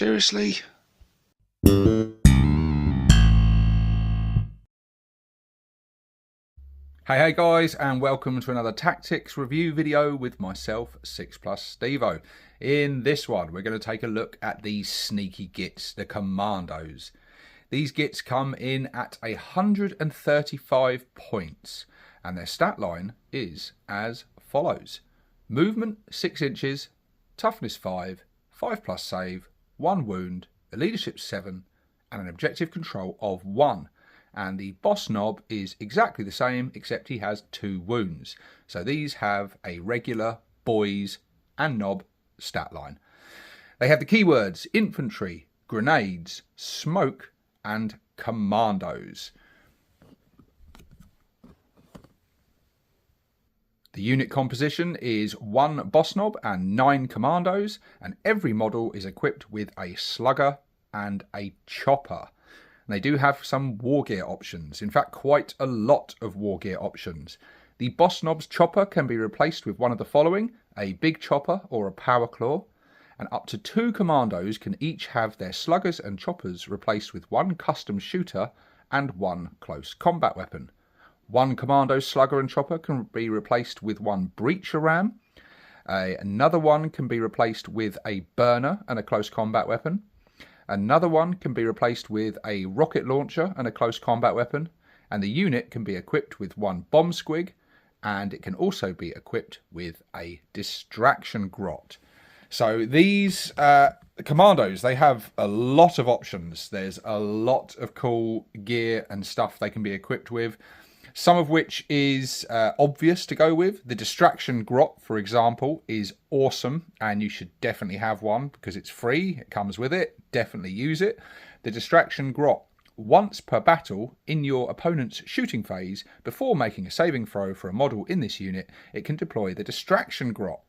Seriously? Hey guys, and welcome to another tactics review video with myself, 6+ Stevo. In this one, we're going to take a look at these sneaky Gitz, the Kommandos. These Gitz come in at 135 points, and their stat line is as follows. Movement 6 inches, toughness 5, 5+ save, 1 wound, a leadership 7, and an objective control of 1. And the boss knob is exactly the same, except he has 2 wounds. So these have a regular, boys, and knob stat line. They have the keywords infantry, grenades, smoke, and commandos. The unit composition is 1 boss knob and 9 commandos, and every model is equipped with a slugger and a chopper. They do have some Wargear options, in fact quite a lot of Wargear options. The boss knob's chopper can be replaced with one of the following: a big chopper or a power claw, and up to 2 commandos can each have their sluggers and choppers replaced with 1 custom shooter and 1 close combat weapon. 1 commando slugger and chopper can be replaced with 1 breacher ram. Another one can be replaced with a burner and a close combat weapon. Another one can be replaced with a rocket launcher and a close combat weapon, and the unit can be equipped with 1 bomb squig, and it can also be equipped with a distraction grot. So these commandos, they have a lot of options. There's a lot of cool gear and stuff they can be equipped with, some of which is obvious to go with. The distraction grot, for example, is awesome, and you should definitely have one because it's free. It comes with it. Definitely use it. The distraction grot, once per battle in your opponent's shooting phase, before making a saving throw for a model in this unit, it can deploy the distraction grot.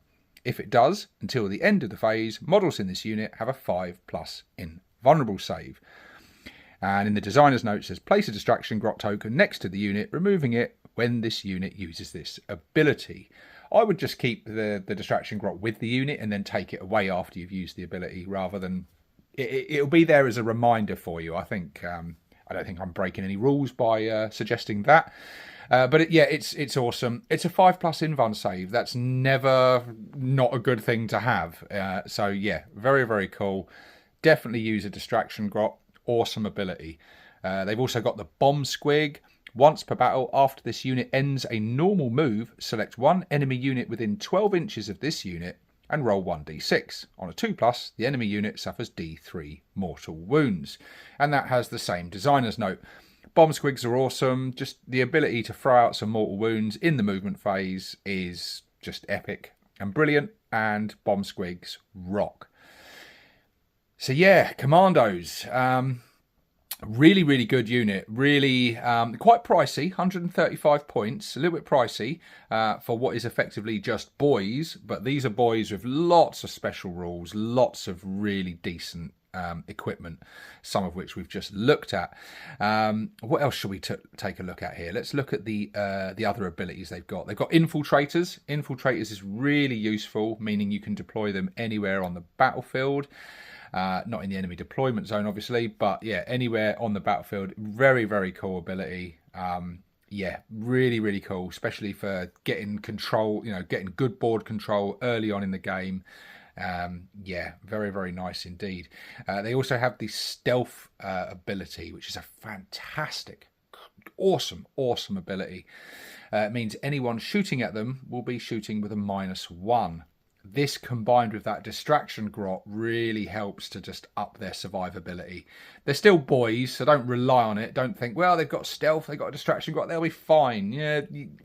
If it does, until the end of the phase, models in this unit have a 5+ invulnerable save. And in the designer's note, it says place a distraction grot token next to the unit, removing it when this unit uses this ability. I would just keep the distraction grot with the unit and then take it away after you've used the ability, rather than it'll be there as a reminder for you. I think I don't think I'm breaking any rules by suggesting that. But it's awesome. It's a 5+ invuln save. That's never not a good thing to have. So yeah, very, very cool. Definitely use a distraction grot. Awesome ability. They've also got the bomb squig. Once per battle, after this unit ends a normal move, select 1 enemy unit within 12 inches of this unit and roll 1d6. On a 2+, the enemy unit suffers d3 mortal wounds. And that has the same designer's note. Bomb squigs are awesome. Just the ability to throw out some mortal wounds in the movement phase is just epic and brilliant, and bomb squigs rock. So yeah, Kommandos, really, really good unit. Really quite pricey, 135 points, a little bit pricey for what is effectively just boys. But these are boys with lots of special rules, lots of really decent equipment, some of which we've just looked at. What else should we take a look at here? Let's look at the other abilities they've got. They've got infiltrators. Infiltrators is really useful, meaning you can deploy them anywhere on the battlefield. Not in the enemy deployment zone, obviously, but yeah, anywhere on the battlefield. Very, very cool ability. Yeah, really, really cool, especially for getting control, getting good board control early on in the game. Yeah, very, very nice indeed. They also have the stealth ability, which is a fantastic, awesome ability. It means anyone shooting at them will be shooting with a -1. This combined with that distraction grot really helps to just up their survivability. They're still boys, so don't rely on it. Don't think, well, they've got stealth, they've got a distraction grot, they'll be fine. Yeah,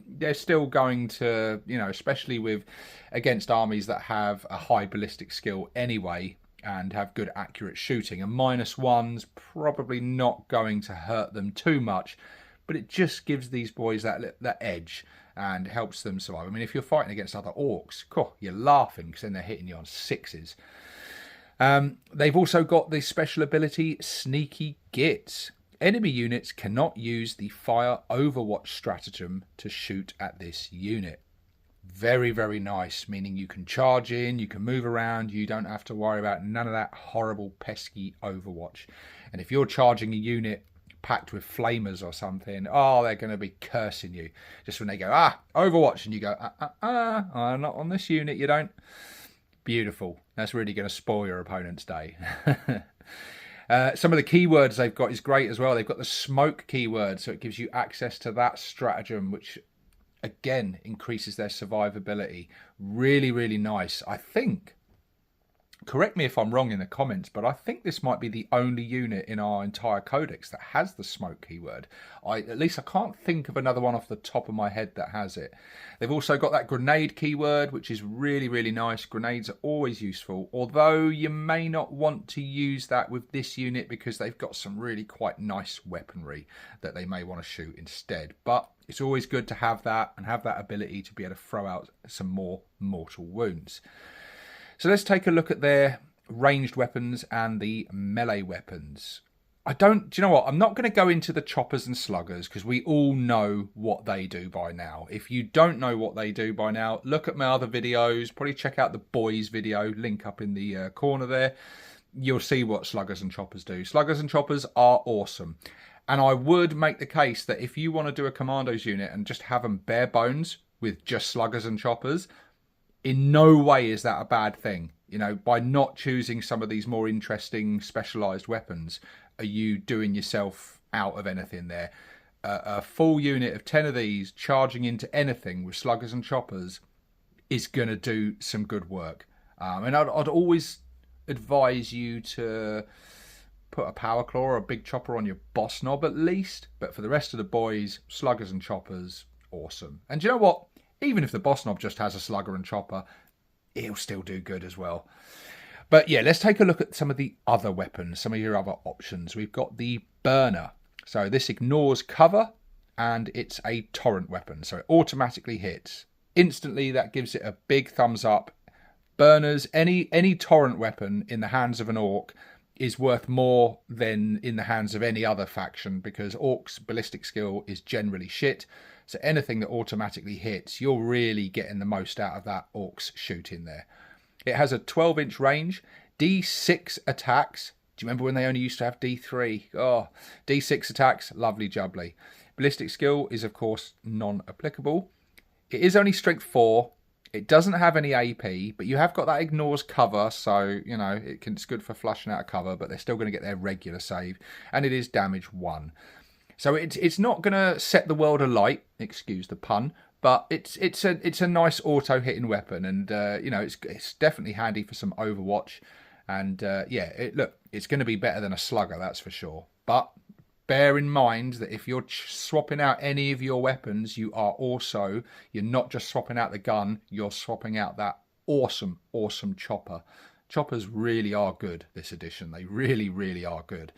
they're still going to, especially against armies that have a high ballistic skill anyway and have good accurate shooting. A -1's probably not going to hurt them too much, but it just gives these boys that edge and helps them survive. I mean, if you're fighting against other orcs, you're laughing because then they're hitting you on 6s. They've also got the special ability Sneaky Gitz. Enemy units cannot use the fire overwatch stratagem to shoot at this unit. Very, very nice, meaning you can charge in, you can move around, you don't have to worry about none of that horrible, pesky Overwatch. And if you're charging a unit packed with flamers or something, oh, they're going to be cursing you. Just when they go, Overwatch, and you go, not on this unit, you don't. Beautiful. That's really going to spoil your opponent's day. Some of the keywords they've got is great as well. They've got the smoke keyword, so it gives you access to that stratagem, which again increases their survivability. Really, really nice. I think, correct me if I'm wrong in the comments, but I think this might be the only unit in our entire codex that has the smoke keyword. At least I can't think of another one off the top of my head that has it. They've also got that grenade keyword, which is really, really nice. Grenades are always useful, although you may not want to use that with this unit because they've got some really quite nice weaponry that they may want to shoot instead. But it's always good to have that and have that ability to be able to throw out some more mortal wounds. So let's take a look at their ranged weapons and the melee weapons. Do you know what? I'm not going to go into the choppers and sluggers because we all know what they do by now. If you don't know what they do by now, look at my other videos. Probably check out the boys video, link up in the corner there. You'll see what sluggers and choppers do. Sluggers and choppers are awesome. And I would make the case that if you want to do a Kommandos unit and just have them bare bones with just sluggers and choppers, in no way is that a bad thing. You know, by not choosing some of these more interesting specialised weapons, are you doing yourself out of anything there? A full unit of 10 of these charging into anything with sluggers and choppers is going to do some good work. And I'd always advise you to put a power claw or a big chopper on your boss knob at least. But for the rest of the boys, sluggers and choppers, awesome. And do you know what? Even if the boss knob just has a slugger and chopper, it'll still do good as well. But yeah, let's take a look at some of the other weapons, some of your other options. We've got the burner. So this ignores cover and it's a torrent weapon. So it automatically hits. Instantly, that gives it a big thumbs up. Burners, any torrent weapon in the hands of an orc is worth more than in the hands of any other faction because orcs' ballistic skill is generally shit. So anything that automatically hits, you're really getting the most out of that orc's shooting there. It has a 12-inch range, D6 attacks. Do you remember when they only used to have D3? Oh, D6 attacks, lovely jubbly. Ballistic skill is, of course, non-applicable. It is only strength 4. It doesn't have any AP, but you have got that ignores cover, so, you know, it's good for flushing out a cover, but they're still going to get their regular save. And it is damage 1. So it's not going to set the world alight, excuse the pun, but it's a nice auto hitting weapon, and you know, it's definitely handy for some Overwatch. And yeah, look, it's going to be better than a slugger, that's for sure. But bear in mind that if you're swapping out any of your weapons, you're not just swapping out the gun, you're swapping out that awesome chopper. Choppers really are good this edition. They really, really are good.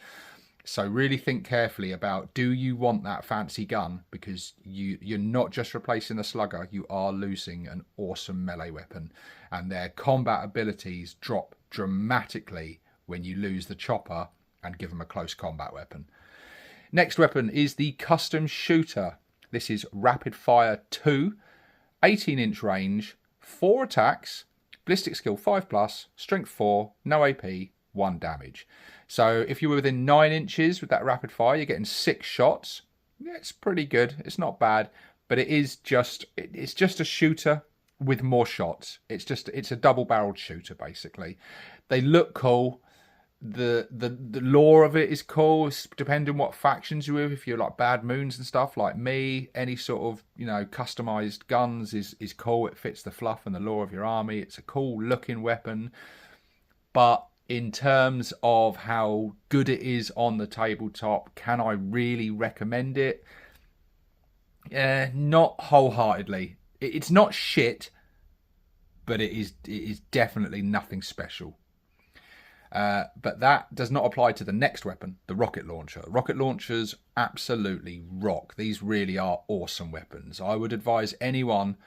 So really think carefully about, do you want that fancy gun? Because you're not just replacing the slugger, you are losing an awesome melee weapon. And their combat abilities drop dramatically when you lose the chopper and give them a close combat weapon. Next weapon is the custom shooter. This is rapid fire 2, 18-inch range, 4 attacks, ballistic skill 5+, strength 4, no AP, 1 damage. So if you were within 9 inches with that rapid fire, you're getting 6 shots. Yeah, it's pretty good. It's not bad, but it's just a shooter with more shots. It's a double-barreled shooter basically. They look cool. The lore of it is cool. It's depending what factions you're with. If you're like Bad Moons and stuff like me, any sort of, you know, customized guns is cool. It fits the fluff and the lore of your army. It's a cool looking weapon, but in terms of how good it is on the tabletop, can I really recommend it? Not wholeheartedly. It's not shit, but it is definitely nothing special. But that does not apply to the next weapon, the rocket launcher. Rocket launchers absolutely rock. These really are awesome weapons. I would advise anyone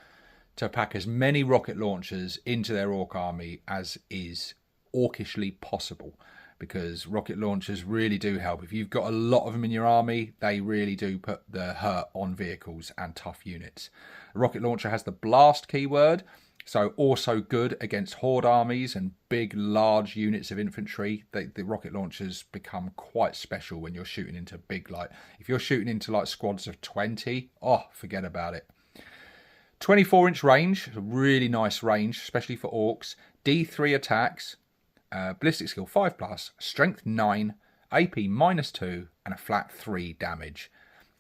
to pack as many rocket launchers into their orc army as is orkishly possible, because rocket launchers really do help. If you've got a lot of them in your army, they really do put the hurt on vehicles and tough units. A rocket launcher has the blast keyword, so also good against horde armies and big, large units of infantry. The rocket launchers become quite special when you're shooting into big, like, if you're shooting into like squads of 20, oh, forget about it. 24-inch range, a really nice range, especially for orcs. D3 attacks, ballistic skill 5+, strength 9, AP -2, and a flat 3 damage.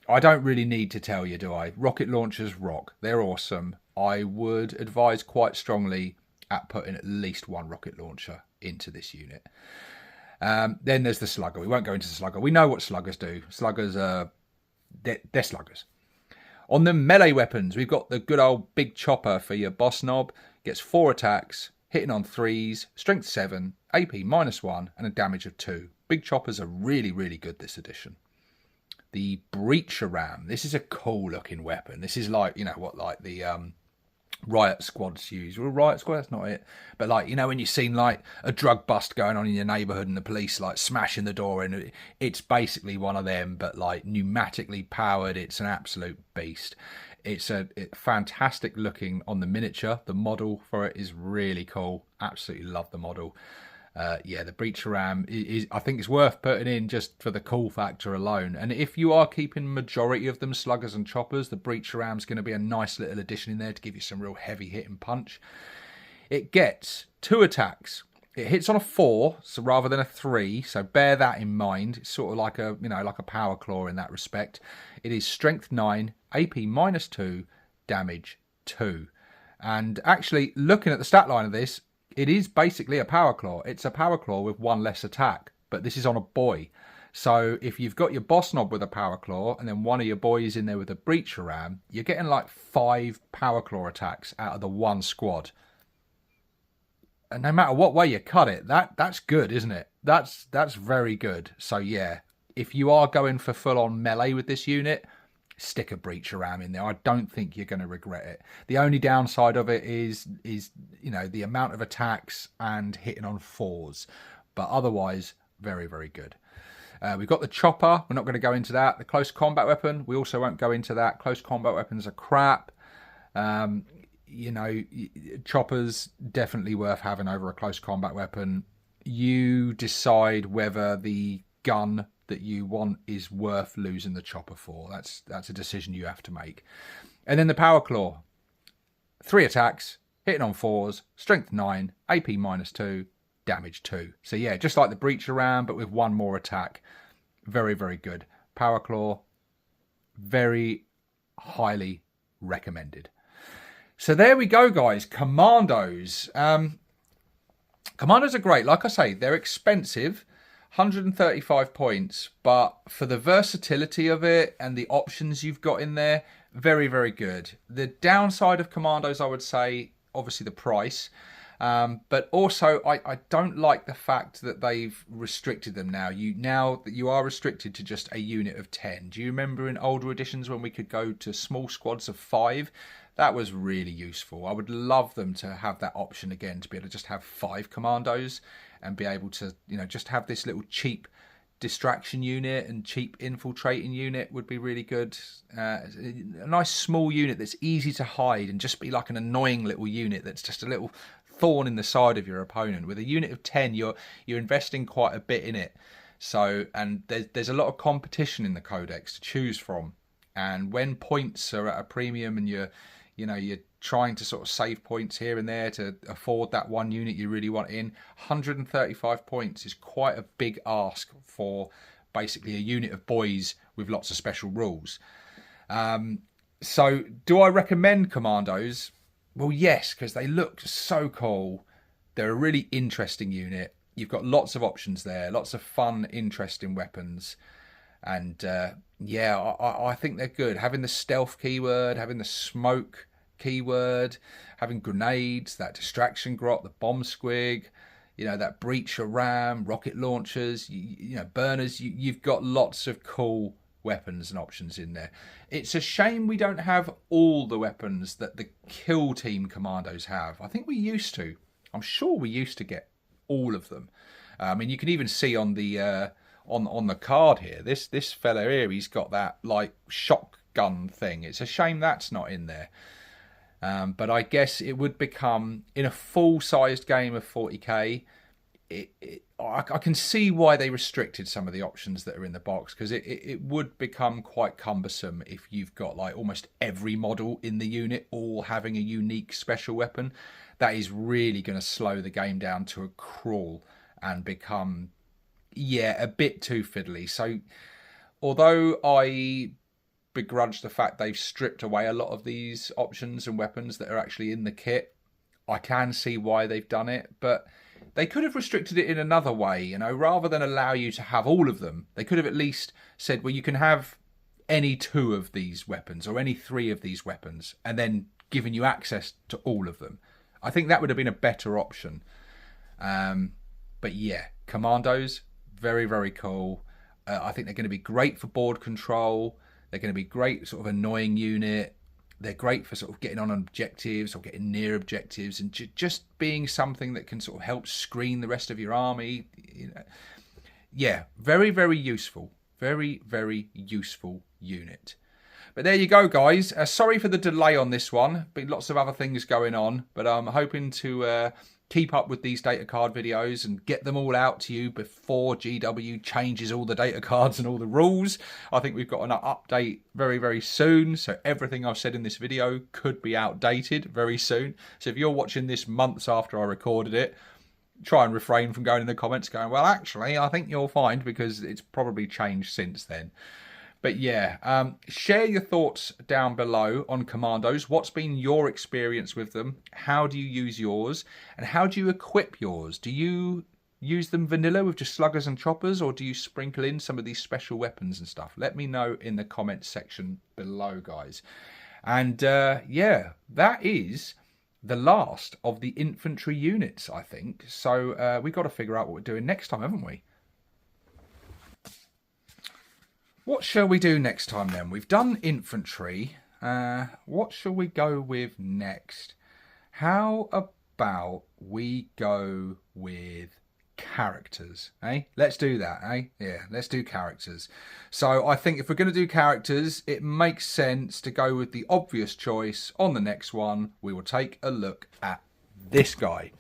I don't really need to tell you, do I? Rocket launchers rock. They're awesome. I would advise quite strongly at putting at least one rocket launcher into this unit. Then there's the slugger. We won't go into the slugger. We know what sluggers do. Sluggers are... they're sluggers. On the melee weapons, we've got the good old big chopper for your boss knob. Gets 4 attacks, hitting on 3s, strength 7, AP -1, and a damage of 2. Big choppers are really, really good this edition. The breacher ram. This is a cool looking weapon. This is like, you know, what like the riot squads use. Well, riot squad, that's not it. But like, you know, when you've seen like a drug bust going on in your neighbourhood and the police like smashing the door in, it's basically one of them, but like pneumatically powered. It's an absolute beast. It's a fantastic looking on the miniature. The model for it is really cool. Absolutely love the model. Yeah, the breacher ram is, I think it's worth putting in just for the cool factor alone. And if you are keeping majority of them sluggers and choppers, the breacher ram's going to be a nice little addition in there to give you some real heavy hitting punch. It gets 2 attacks. It hits on a 4, so rather than a 3, so bear that in mind. It's sort of like a, you know, like a power claw in that respect. It is strength 9, AP -2, damage 2. And actually, looking at the stat line of this, it is basically a power claw. It's a power claw with 1 less attack, but this is on a boy. So if you've got your boss knob with a power claw and then one of your boys in there with a breacher ram, you're getting like 5 power claw attacks out of the 1 squad. And no matter what way you cut it, that's good, isn't it? That's very good. So yeah, if you are going for full on melee with this unit, stick a breacher ram in there. I don't think you're going to regret it. The only downside of it is you know, the amount of attacks and hitting on 4s, but otherwise very, very good. We've got the chopper. We're not going to go into that. The close combat weapon, we also won't go into that. Close combat weapons are crap. You know, choppers definitely worth having over a close combat weapon. You decide whether the gun that you want is worth losing the chopper for. That's a decision you have to make. And then the power claw, 3 attacks, hitting on 4s, strength 9, AP -2, damage 2. So yeah, just like the breacher ram, but with 1 more attack. Very, very good. Power claw, very highly recommended. So there we go, guys. Commandos. Commandos are great. Like I say, they're expensive. 135 points, but for the versatility of it and the options you've got in there, very, very good. The downside of Commandos, I would say, obviously the price, but also I don't like the fact that they've restricted them now. Now that you are restricted to just a unit of 10. Do you remember in older editions when we could go to small squads of 5? That was really useful. I would love them to have that option again, to be able to just have 5 Commandos and be able to, you know, just have this little cheap distraction unit and cheap infiltrating unit would be really good. A nice small unit that's easy to hide and just be like an annoying little unit that's just a little thorn in the side of your opponent. With a unit of 10, you're investing quite a bit in it. So, and there's a lot of competition in the Codex to choose from. And when points are at a premium and you're trying to sort of save points here and there to afford that one unit you really want in, 135 points is quite a big ask for basically a unit of boys with lots of special rules. So do I recommend Commandos? Well, yes, because they look so cool. They're a really interesting unit. You've got lots of options there, lots of fun, interesting weapons. And yeah, I think they're good. Having the stealth keyword, having the smoke keyword, having grenades, that distraction grot, the bomb squig, you know, that breacher ram, rocket launchers, you know, burners. You've got lots of cool weapons and options in there. It's a shame we don't have all the weapons that the kill team commandos have. I think we used to. I'm sure we used to get all of them. I mean, you can even see on the on the card here, this fella here, he's got that like shotgun thing. It's a shame that's not in there. But I guess it would become, in a full-sized game of 40k, I can see why they restricted some of the options that are in the box, because it would become quite cumbersome if you've got like almost every model in the unit all having a unique special weapon. That is really going to slow the game down to a crawl and become, yeah, a bit too fiddly. So although I begrudge the fact they've stripped away a lot of these options and weapons that are actually in the kit, I can see why they've done it, but they could have restricted it in another way, you know, rather than allow you to have all of them. They could have at least said, well, you can have any 2 of these weapons or any 3 of these weapons, and then given you access to all of them. I think that would have been a better option. But yeah, Kommandos, very, very cool. I think they're going to be great for board control. They're going to be great sort of annoying unit. They're great for sort of getting on objectives or getting near objectives, and just being something that can sort of help screen the rest of your army. You know. Yeah, very, very useful. Very, very useful unit. But there you go, guys. Sorry for the delay on this one. Been lots of other things going on, but I'm hoping to keep up with these data card videos and get them all out to you before GW changes all the data cards and all the rules. I think we've got an update very, very soon. So everything I've said in this video could be outdated very soon. So if you're watching this months after I recorded it, try and refrain from going in the comments going, well, actually, I think you'll find, because it's probably changed since then. But yeah, share your thoughts down below on Kommandos. What's been your experience with them? How do you use yours? And how do you equip yours? Do you use them vanilla with just sluggers and choppers, or do you sprinkle in some of these special weapons and stuff? Let me know in the comments section below, guys. And yeah, that is the last of the infantry units, I think. So we've got to figure out what we're doing next time, haven't we? What shall we do next time then? We've done infantry. What shall we go with next? How about we go with characters, eh? Let's do that, eh? Yeah, let's do characters. So I think if we're going to do characters, it makes sense to go with the obvious choice. On the next one, we will take a look at this guy,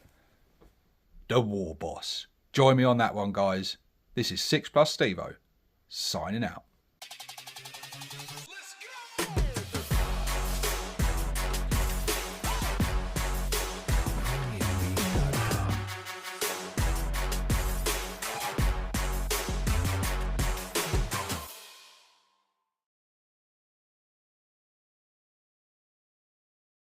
the War Boss. Join me on that one, guys. This is 6+ Stevo, signing out.